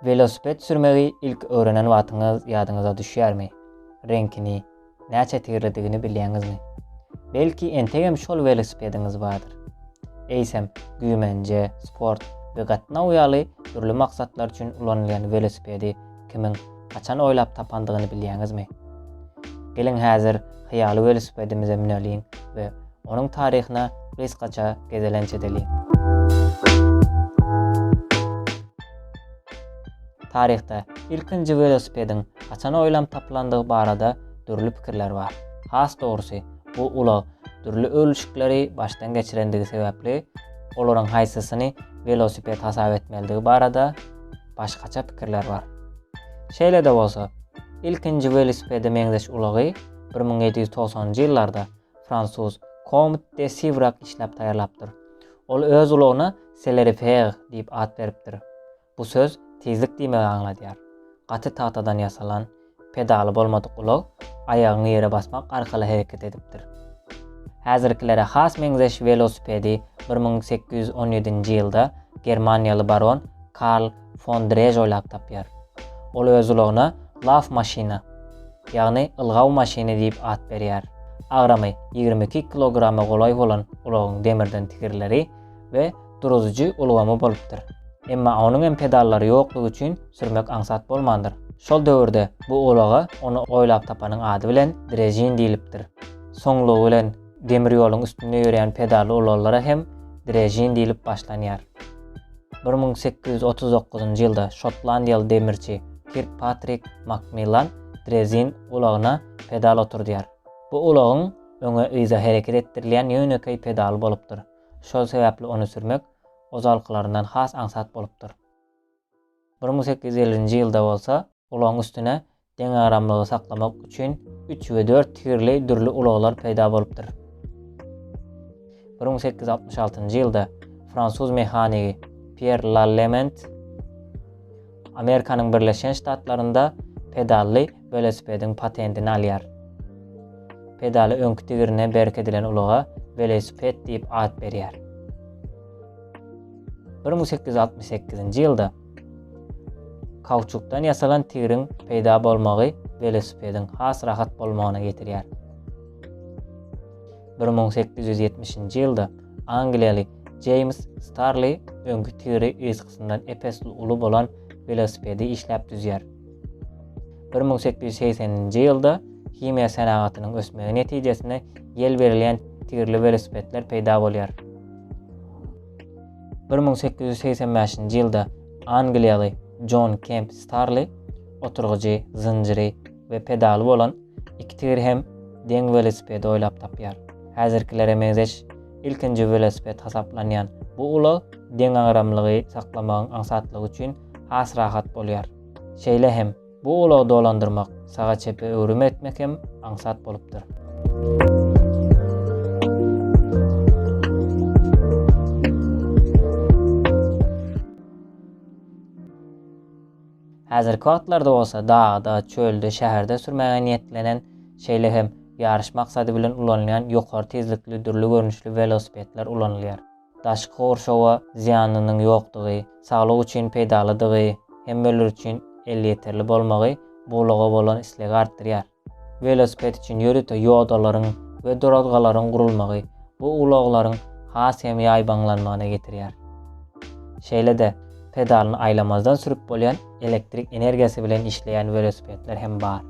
Welosiped sürmegi ilk öğrenen watyňyz ýadyňyza düşýärmi? Renkini, näçe tigirligini bilýäňizmi? Belki entegem şol velosipediňiz bardyr. Eýsem, güýmence, sport we gatna uýaly türlü maksatlar üçin ulanylýan velosipedi kimiň haçan oýlap tapandygyny bilýäňizmi? Gelin häzir hyýaly velosipedimize mineliň we onuň taryhyna gysgaça gezelençe edeliň. Tarihte ilkinji velosipediň haçan oýlap tapylandygy barada türlü pikirler bar. Has dogrusu bu ulag türlü ölüşikleri baştan geçirendigi sebäpli olaryň haýsysyny velosiped hasap etmeligi barada başgaça pikirler bar. Şeýle de bolsa, ilkinji velosipedi meňzeş ulagy 1790-njy ýyllarda Fransuz Comte de Sivrak işläp taýýarlapdyr. Ol öz ulagyna sesler diýip ad beripdir. Bu söz tezlik diýmegi aňladýar. Gaty tahtadan ýasalan, pedaly bolmadyk ulag aýagyny ýere basmak arkaly hereket edipdir. Häzirkilere has meňzeş velosipedi 1817-nji ýylda Germaniýaly baron Karl von Drej oýlap tapýar. Ol öz ulagyna laf maşina, ýagny ylgaw maşiny diýip ad berýär. Agramy 22 kilograma golay bolan ulagyň demirden tigirleri we duruzyjy ulgamy bolupdyr. Emma onuň hem pedallary ýoklugy üçin sürmek aňsat bolmandyr. Şol döwürde bu ulaga onu oýlap tapanyň ady bilen drejin diýilipdir. Soňlugy bilen demir ýoluň üstünde ýörýän pedaly ulaglara hem drejin diýilip başlanýar. 1839-njy ýylda Şotlandiýaly demirçi Kirkpatrick Macmillan drejin ulagyna pedal oturdýar. Bu ulagyň öňe yza hereket etdirilýän ýönekay pedaly bolupdyr. Şol sebäpli onu sürmek ozalkylaryndan has aňsat bolupdyr. 1850-nji ýylda bolsa, ulagyň üstüne deň aramlygy saklamak üçin 3 we 4 tigirli dürli ulaglar peýda bolupdyr. 1866-njy ýylda Fransuz mehanigi Pierre Lallemand Amerikanyň Birleşen Ştatlarynda pedally velosipediň patentini alýar. Pedaly öňkü tigirine berk edilen ulaga Welosiped diýip ad berýär. 1868-nji ýylda kauçukdan ýasalan tigiriň peýda bolmagy velosipediň has rahat bolmagyna getirýär. 1870-nji ýylda Angliýaly James Starley öňkü tigiri ýysgysyndan epesli uly bolan velosipedi işläp düzýär. 1880-nji ýylda himiýa sanagatynyň ösmegi netijesinde ýel berilýän tigirli velosipedler peýda bolýar. 1885-nji ýylda Angliýaly John Kemp Starley oturgujy, zynjyry we pedaly bolan iki tigir hem deň velosipedi oýlap tapýar. Häzirkilere meňzeş ilkinji velosiped hasaplanýan bu ulag deň agramlygy saklamagyň aňsatlygy üçin has rahat bolýar. Şeýle hem bu ulagy dolandyrmak, saga çepe öwrüm etmek hem aňsat bolupdyr. Häzirki wagtlarda bolsa dağda, çölde, şäherde sürmäge niýetlenen şeýle hem ýarış maksady bilen ulanylýan ýokary tezlikli dürli görnüşli velosipedler ulanylýar. Daşky gorşawa ziýanynyň ýokdugy, saglyk üçin peýdalydygy, hemmeler üçin elli ýeterli bolmagy bu ulaga bolan islegi artdyrýar. Velosiped üçin ýörüte ýodalaryň we dorazgalaryň gurulmagy bu ulaglaryň has hem ýaýbaňlanmagyna getirýär. Şeýle de pedalyny aylamazdan sürüp bolýan elektrik energiýasy bilen işleýän velosipedler hem bar.